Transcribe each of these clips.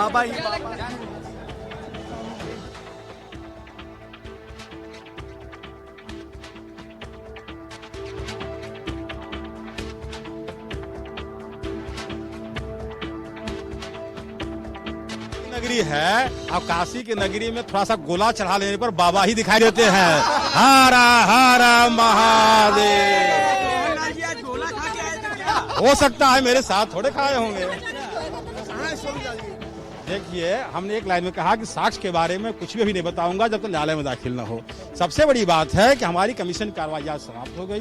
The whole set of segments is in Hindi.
बाबा ही बाबा। नगरी है, अब काशी की नगरी में थोड़ा सा गोला चढ़ा लेने पर बाबा ही दिखाई देते हैं। हर हर महादेव। हो सकता है मेरे साथ थोड़े खाए होंगे। देखिए, हमने एक लाइन में कहा कि साक्ष्य के बारे में कुछ भी नहीं बताऊंगा जब तक न्यायालय में दाखिल न हो। सबसे बड़ी बात है कि हमारी कमीशन कार्रवाई आज समाप्त हो गई,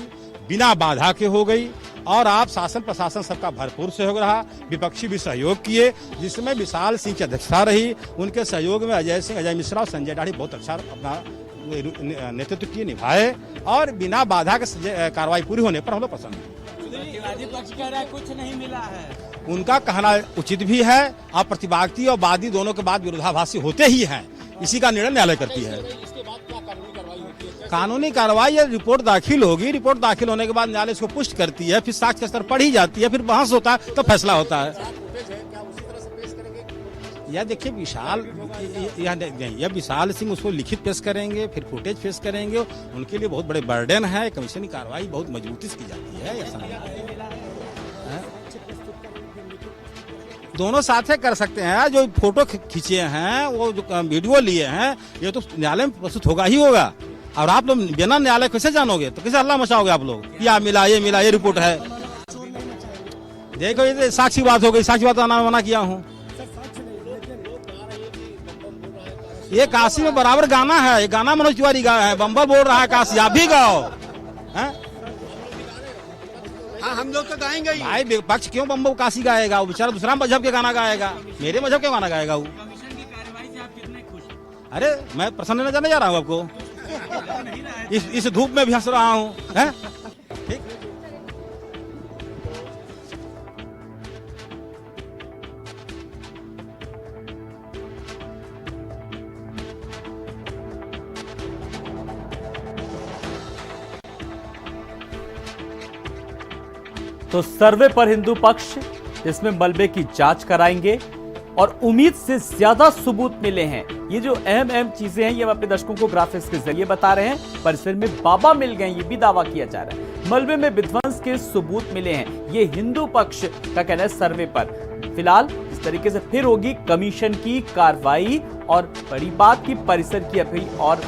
बिना बाधा के हो गई, और आप शासन प्रशासन सबका भरपूर सहयोग रहा, विपक्षी भी सहयोग किए, जिसमें विशाल सिंह की अध्यक्षता रही। उनके सहयोग में अजय मिश्रा और संजय दाढ़ी बहुत अच्छा अपना नेतृत्व किए, निभाए, और बिना बाधा के कार्रवाई पूरी होने पर हम लोग पसंद हैं। पक्ष कह रहा है कुछ नहीं मिला है। उनका कहना उचित भी है, और प्रतिवादी और वादी दोनों के बाद विरोधाभासी होते ही हैं। इसी का निर्णय न्यायालय करती है। कानूनी कार्रवाई या रिपोर्ट दाखिल होगी, रिपोर्ट दाखिल होने के बाद न्यायालय इसको पुष्ट करती है, फिर साक्ष्य का स्तर पढ़ी जाती है, फिर बहस होता है, तो फैसला होता है। यह देखिए विशाल सिंह उसको लिखित पेश करेंगे, फिर फुटेज पेश करेंगे। उनके लिए बहुत बड़े बर्डन है। कमीशन की कार्रवाई बहुत मजबूती से की जाती है। दोनों साथ कर सकते हैं। जो फोटो खींचे हैं, वो जो वीडियो लिए हैं, ये तो न्यायालय में प्रस्तुत होगा ही होगा। और आप लोग बिना न्यायालय कैसे जानोगे? तो कैसे हल्ला मचाओगे आप लोग? क्या मिला, ये रिपोर्ट है। देखो, ये साक्षी बात हो गई। साक्षी बात का नाम मना किया हूँ। ये काशी में बराबर गाना है। ये गाना मनोज तिवारी गाया है। बम्बर बोल रहा है काशी, आप भी गाओ। हाँ, हम लोग तो गाएंगे ही। भाई विपक्ष क्यों बम्बो काशी गाएगा? वो बेचारा दूसरा मजहब के गाना गाएगा, मेरे मजहब के गाना गाएगा वो। कमीशन की कार्रवाई से आप कितने खुश हैं? अरे मैं प्रसन्न नजर नहीं जा रहा हूँ आपको। इस धूप में भी हंस रहा हूँ। ठीक। तो सर्वे पर हिंदू पक्ष इसमें मलबे की जांच कराएंगे और उम्मीद से ज्यादा सबूत मिले हैं। ये जो अहम चीजें हैं, ये हम अपने दर्शकों को ग्राफिक्स के जरिए बता रहे हैं। परिसर में बाबा मिल गए, ये भी दावा किया जा रहा है। मलबे में विध्वंस के सबूत मिले हैं, ये हिंदू पक्ष का कहना है। सर्वे पर फिलहाल इस तरीके से फिर होगी कमीशन की कार्रवाई, और बड़ी बात की परिसर की अभी और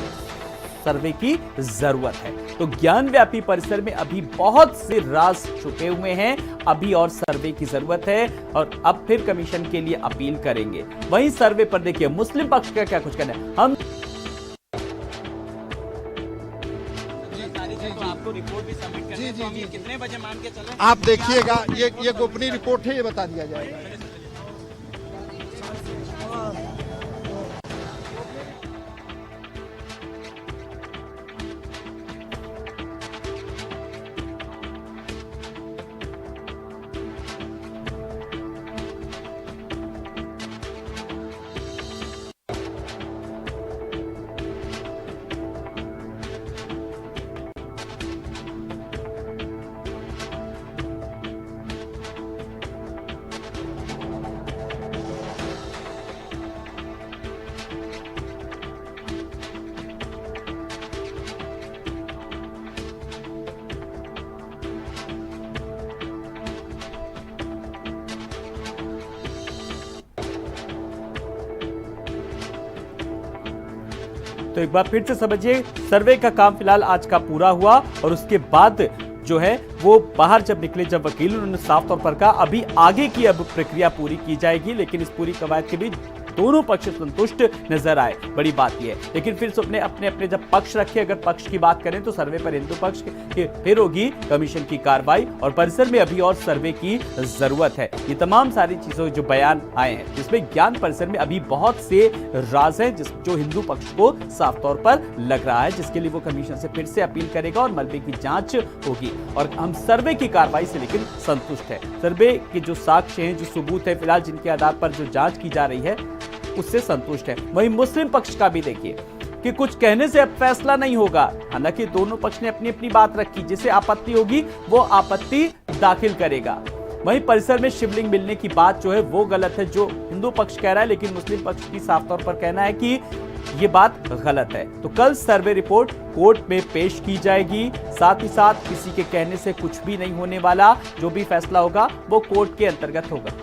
सर्वे की जरूरत है। तो ज्ञान व्यापी परिसर में अभी बहुत से राज छुपे हुए हैं, अभी और सर्वे की जरूरत है, और अब फिर कमीशन के लिए अपील करेंगे। वहीं सर्वे पर देखिए मुस्लिम पक्ष का क्या कुछ कहना है। हम तो आपको रिपोर्ट भी सबमिट करनी है, तो हम ये कितने बजे मान के चलें? आप देखिएगा, ये गोपनीय रिपोर्ट है, ये बता दिया जाएगा। तो एक बार फिर से समझिए, सर्वे का काम फिलहाल आज का पूरा हुआ, और उसके बाद जो है वो बाहर जब निकले, जब वकील, उन्होंने साफ तौर पर कहा अभी आगे की अब प्रक्रिया पूरी की जाएगी। लेकिन इस पूरी कवायद के बीच दोनों पक्ष संतुष्ट नजर आए, बड़ी बात यह है। लेकिन फिर सबने अपने अपने जब पक्ष रखे, अगर पक्ष की बात करें तो सर्वे पर हिंदू पक्ष के फिर होगी कमीशन की कार्रवाई, और परिसर में अभी और सर्वे की जरूरत है। ये तमाम सारी चीजों जो बयान आए हैं, जिसमें ज्ञान परिसर में अभी बहुत से राज हैं जो हिंदू पक्ष को साफ तौर पर लग रहा है, जिसके लिए वो कमीशन से फिर से अपील करेगा और मलबे की जांच होगी। और हम सर्वे की कार्रवाई से लेकिन संतुष्ट है। सर्वे के जो साक्ष्य हैं, जो सबूत है फिलहाल, जिनके आधार पर जो जांच की जा रही है, उससे संतुष्ट है। वहीं मुस्लिम पक्ष का भी देखिए कि कुछ कहने से अब फैसला नहीं होगा। हालांकि दोनों पक्ष ने अपनी अपनी बात रखी, जिसे आपत्ति होगी वो आपत्ति दाखिल करेगा। वहीं परिसर में शिवलिंग मिलने की बात जो है वो गलत है, जो हिंदू पक्ष कह रहा है, लेकिन मुस्लिम पक्ष की साफ तौर पर कहना है कि ये बात गलत है। तो कल सर्वे रिपोर्ट कोर्ट में पेश की जाएगी। साथ ही साथ किसी के कहने से कुछ भी नहीं होने वाला, जो भी फैसला होगा वो कोर्ट के अंतर्गत होगा।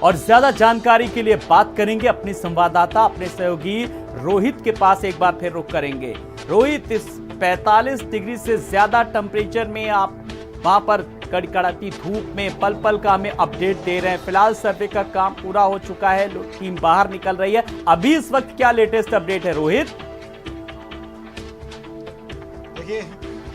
और ज्यादा जानकारी के लिए बात करेंगे अपने संवाददाता, अपने सहयोगी रोहित के पास एक बार फिर रुख करेंगे। रोहित, इस 45 डिग्री से ज्यादा टेम्परेचर में आप वहां पर कड़कड़ाती धूप में पल पल का हमें अपडेट दे रहे हैं। फिलहाल सर्वे का काम पूरा हो चुका है, टीम बाहर निकल रही है। अभी इस वक्त क्या लेटेस्ट अपडेट है रोहित? देखिए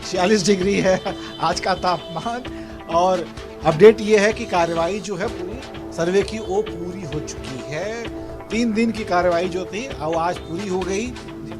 46 डिग्री है आज का तापमान, और अपडेट ये है कि कार्रवाई जो है पूरी सर्वे की वो पूरी हो चुकी है। 3 दिन की कार्रवाई जो थी वो आज पूरी हो गई।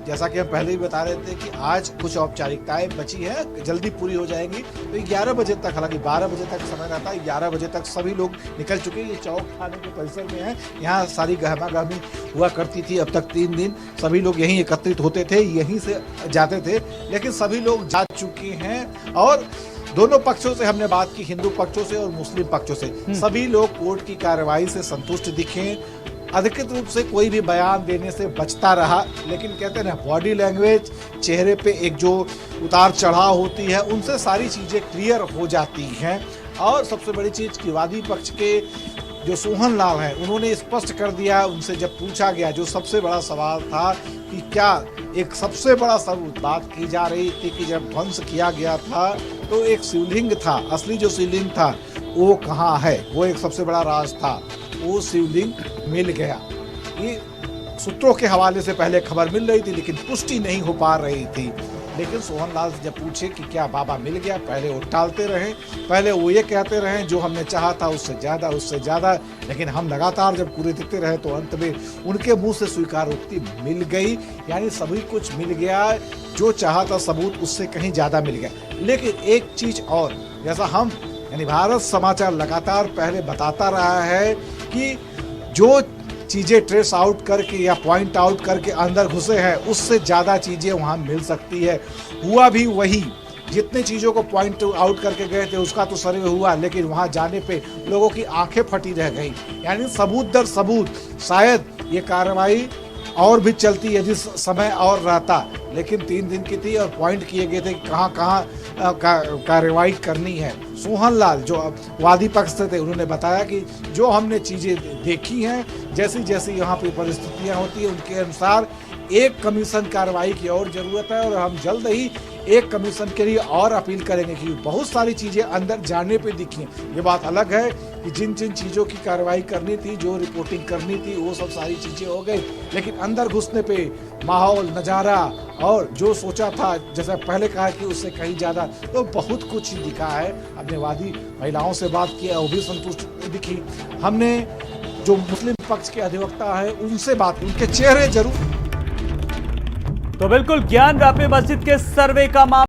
जैसा कि हम पहले ही बता रहे थे कि आज कुछ औपचारिकताएं बची है, जल्दी पूरी हो जाएंगी। तो 11 बजे तक, हालांकि 12 बजे तक समय रहता है, 11 बजे तक सभी लोग निकल चुके हैं। ये चौक थाने के परिसर में है, यहाँ सारी गहमागहमी हुआ करती थी। अब तक 3 दिन सभी लोग यहीं एकत्रित होते थे, यहीं से जाते थे, लेकिन सभी लोग जा चुके हैं। और दोनों पक्षों से हमने बात की, हिंदू पक्षों से और मुस्लिम पक्षों से, सभी लोग कोर्ट की कार्रवाई से संतुष्ट दिखे। अधिकृत रूप से कोई भी बयान देने से बचता रहा, लेकिन कहते हैं ना, बॉडी लैंग्वेज, चेहरे पे एक जो उतार चढ़ाव होती है, उनसे सारी चीज़ें क्लियर हो जाती हैं। और सबसे बड़ी चीज़ कि वादी पक्ष के जो सोहन लाल हैं, उन्होंने स्पष्ट कर दिया। उनसे जब पूछा गया, जो सबसे बड़ा सवाल था कि क्या एक सबसे बड़ा सबूत बात की जा रही थी कि जब ध्वंस किया गया था तो एक शिवलिंग था, असली जो शिवलिंग था वो कहाँ है, वो एक सबसे बड़ा राज था। वो शिवलिंग मिल गया। ये सूत्रों के हवाले से पहले खबर मिल रही थी, लेकिन पुष्टि नहीं हो पा रही थी। लेकिन सोहन लाल से जब पूछे कि क्या बाबा मिल गया, पहले वो टालते रहे, पहले वो ये कहते रहे जो हमने चाहा था उससे ज़्यादा, लेकिन हम लगातार जब पूरे देते रहे तो अंत में उनके मुंह से स्वीकारोक्ति मिल गई। यानी सभी कुछ मिल गया, जो चाहा था सबूत उससे कहीं ज़्यादा मिल गया। लेकिन एक चीज़ और, जैसा हम यानी भारत समाचार लगातार पहले बताता रहा है कि जो चीज़ें ट्रेस आउट करके या पॉइंट आउट करके अंदर घुसे हैं, उससे ज़्यादा चीज़ें वहाँ मिल सकती है। हुआ भी वही, जितने चीज़ों को पॉइंट आउट करके गए थे उसका तो सर्वे हुआ, लेकिन वहाँ जाने पे लोगों की आंखें फटी रह गई। यानी सबूत दर सबूत, शायद ये कार्रवाई और भी चलती है जिस समय और रहता, लेकिन 3 दिन की थी और पॉइंट किए गए थे कि कहाँ कहाँ कार्रवाई करनी है। सोहन लाल जो वादी पक्ष से थे, उन्होंने बताया कि जो हमने चीज़ें देखी हैं, जैसी जैसी यहाँ पे परिस्थितियाँ होती हैं, उनके अनुसार एक कमीशन कार्रवाई की और ज़रूरत है, और हम जल्द ही एक कमीशन के लिए और अपील करेंगे कि बहुत सारी चीज़ें अंदर जाने पे दिखी। ये बात अलग है कि जिन जिन चीज़ों की कार्रवाई करनी थी, जो रिपोर्टिंग करनी थी, वो सब सारी चीज़ें हो गई, लेकिन अंदर घुसने पे माहौल, नज़ारा और जो सोचा था, जैसा पहले कहा कि उससे कहीं ज़्यादा, तो बहुत कुछ ही दिखा है। हमने वादी महिलाओं से बात किया, वो भी संतुष्ट दिखी। हमने जो मुस्लिम पक्ष के अधिवक्ता है उनसे बात, उनके चेहरे जरूर। तो बिल्कुल ज्ञान व्यापी मस्जिद के सर्वे का मामला